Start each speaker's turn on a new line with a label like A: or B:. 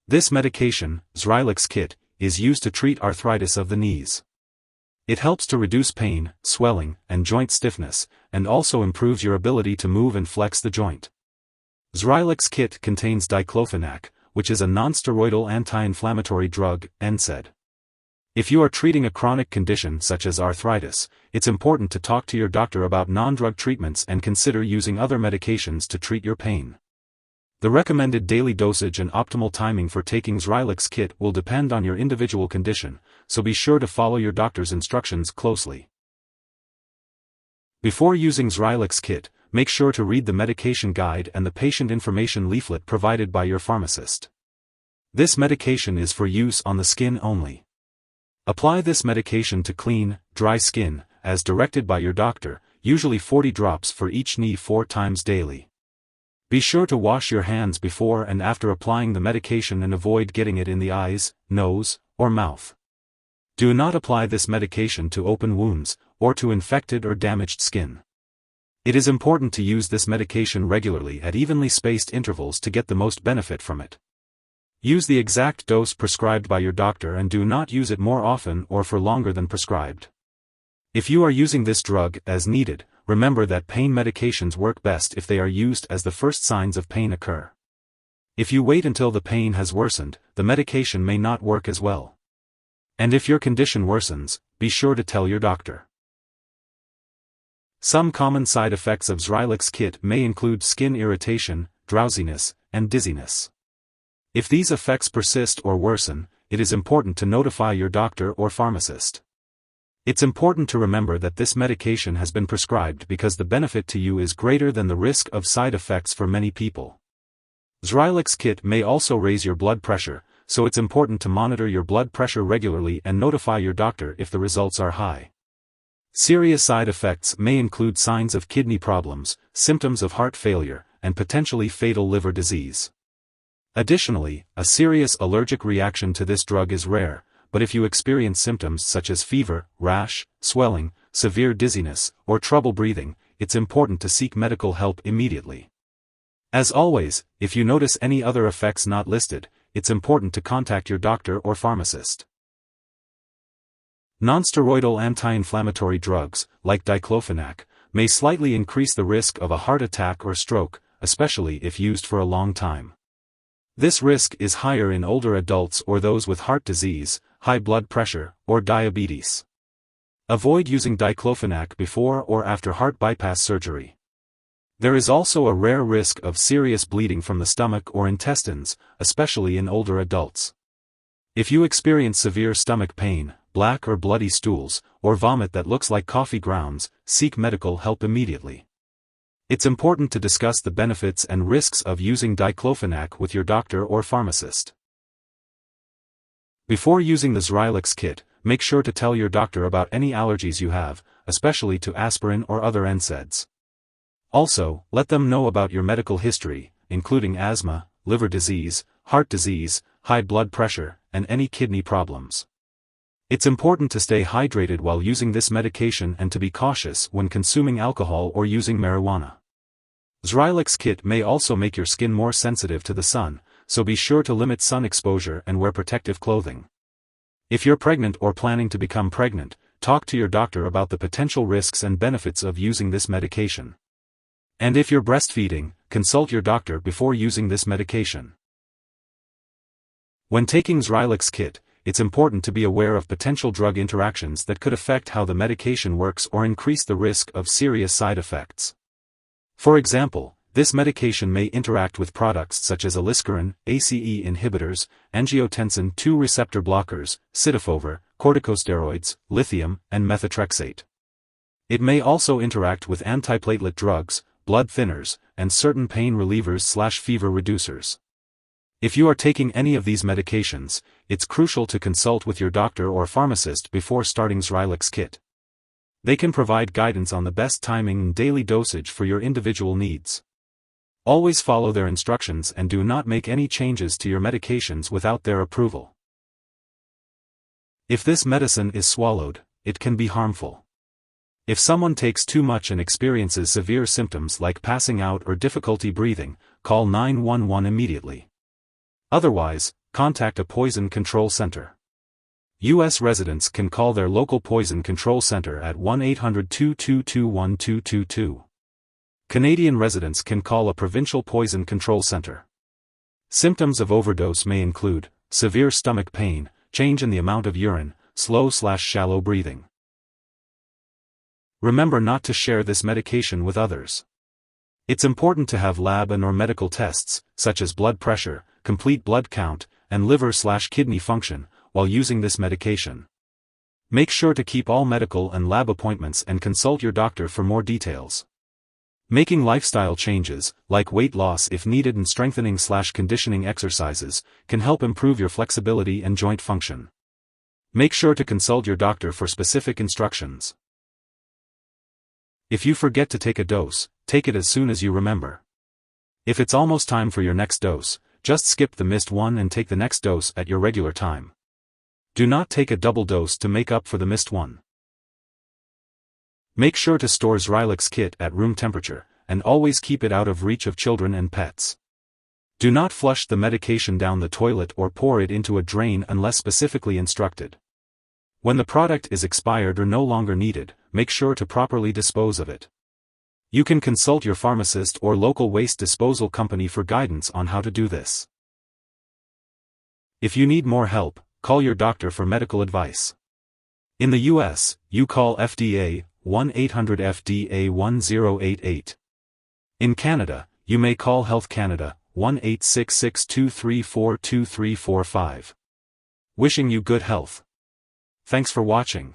A: This medication, Xrylix Kit, is used to treat arthritis of the knees. It helps to reduce pain, swelling, and joint stiffness, and also improves your ability to move and flex the joint. Xrylix Kit contains diclofenac, which is a nonsteroidal anti-inflammatory drug, NSAID. If you are treating a chronic condition such as arthritis, it's important to talk to your doctor about non-drug treatments and consider using other medications to treat your pain. The recommended daily dosage and optimal timing for taking Xrylix Kit will depend on your individual condition, so be sure to follow your doctor's instructions closely. Before using Xrylix Kit, make sure to read the medication guide and the patient information leaflet provided by your pharmacist. This medication is for use on the skin only. Apply this medication to clean, dry skin, as directed by your doctor, usually 40 drops for each knee 4 times daily. Be sure to wash your hands before and after applying the medication and avoid getting it in the eyes, nose, or mouth. Do not apply this medication to open wounds, or to infected or damaged skin. It is important to use this medication regularly at evenly spaced intervals to get the most benefit from it. Use the exact dose prescribed by your doctor and do not use it more often or for longer than prescribed. If you are using this drug as needed, remember that pain medications work best if they are used as the first signs of pain occur. If you wait until the pain has worsened, the medication may not work as well. And if your condition worsens, be sure to tell your doctor. Some common side effects of Xrylix Kit may include skin irritation, drowsiness, and dizziness. If these effects persist or worsen, it is important to notify your doctor or pharmacist. It's important to remember that this medication has been prescribed because the benefit to you is greater than the risk of side effects for many people. Xrylix Kit may also raise your blood pressure, so it's important to monitor your blood pressure regularly and notify your doctor if the results are high. Serious side effects may include signs of kidney problems, symptoms of heart failure, and potentially fatal liver disease. Additionally, a serious allergic reaction to this drug is rare, but if you experience symptoms such as fever, rash, swelling, severe dizziness, or trouble breathing, it's important to seek medical help immediately. As always, if you notice any other effects not listed, it's important to contact your doctor or pharmacist. Nonsteroidal anti-inflammatory drugs, like diclofenac, may slightly increase the risk of a heart attack or stroke, especially if used for a long time. This risk is higher in older adults or those with heart disease, high blood pressure, or diabetes. Avoid using diclofenac before or after heart bypass surgery. There is also a rare risk of serious bleeding from the stomach or intestines, especially in older adults. If you experience severe stomach pain, black or bloody stools, or vomit that looks like coffee grounds, seek medical help immediately. It's important to discuss the benefits and risks of using diclofenac with your doctor or pharmacist. Before using the Xrylix Kit, make sure to tell your doctor about any allergies you have, especially to aspirin or other NSAIDs. Also, let them know about your medical history, including asthma, liver disease, heart disease, high blood pressure, and any kidney problems. It's important to stay hydrated while using this medication and to be cautious when consuming alcohol or using marijuana. Xrylix Kit may also make your skin more sensitive to the sun, so be sure to limit sun exposure and wear protective clothing. If you're pregnant or planning to become pregnant, talk to your doctor about the potential risks and benefits of using this medication. And if you're breastfeeding, consult your doctor before using this medication. When taking Xrylix Kit, it's important to be aware of potential drug interactions that could affect how the medication works or increase the risk of serious side effects. For example, this medication may interact with products such as aliskiren, ACE inhibitors, angiotensin II receptor blockers, cidofovir, corticosteroids, lithium, and methotrexate. It may also interact with antiplatelet drugs, blood thinners, and certain pain relievers/fever reducers. If you are taking any of these medications, it's crucial to consult with your doctor or pharmacist before starting Xrylix Kit. They can provide guidance on the best timing and daily dosage for your individual needs. Always follow their instructions and do not make any changes to your medications without their approval. If this medicine is swallowed, it can be harmful. If someone takes too much and experiences severe symptoms like passing out or difficulty breathing, call 911 immediately. Otherwise, contact a poison control center. U.S. residents can call their local poison control center at 1-800-222-1222. Canadian residents can call a provincial poison control center. Symptoms of overdose may include severe stomach pain, change in the amount of urine, slow/shallow breathing. Remember not to share this medication with others. It's important to have lab and/or medical tests, such as blood pressure, complete blood count, and liver/kidney function, while using this medication. Make sure to keep all medical and lab appointments and consult your doctor for more details. Making lifestyle changes, like weight loss if needed and strengthening/conditioning exercises, can help improve your flexibility and joint function. Make sure to consult your doctor for specific instructions. If you forget to take a dose, take it as soon as you remember. If it's almost time for your next dose, just skip the missed one and take the next dose at your regular time. Do not take a double dose to make up for the missed one. Make sure to store Xrylix Kit at room temperature, and always keep it out of reach of children and pets. Do not flush the medication down the toilet or pour it into a drain unless specifically instructed. When the product is expired or no longer needed, make sure to properly dispose of it. You can consult your pharmacist or local waste disposal company for guidance on how to do this. If you need more help, call your doctor for medical advice. In the U.S., you call FDA 1-800-FDA-1088. In Canada, you may call Health Canada 1-866-234-2345. Wishing you good health. Thanks for watching.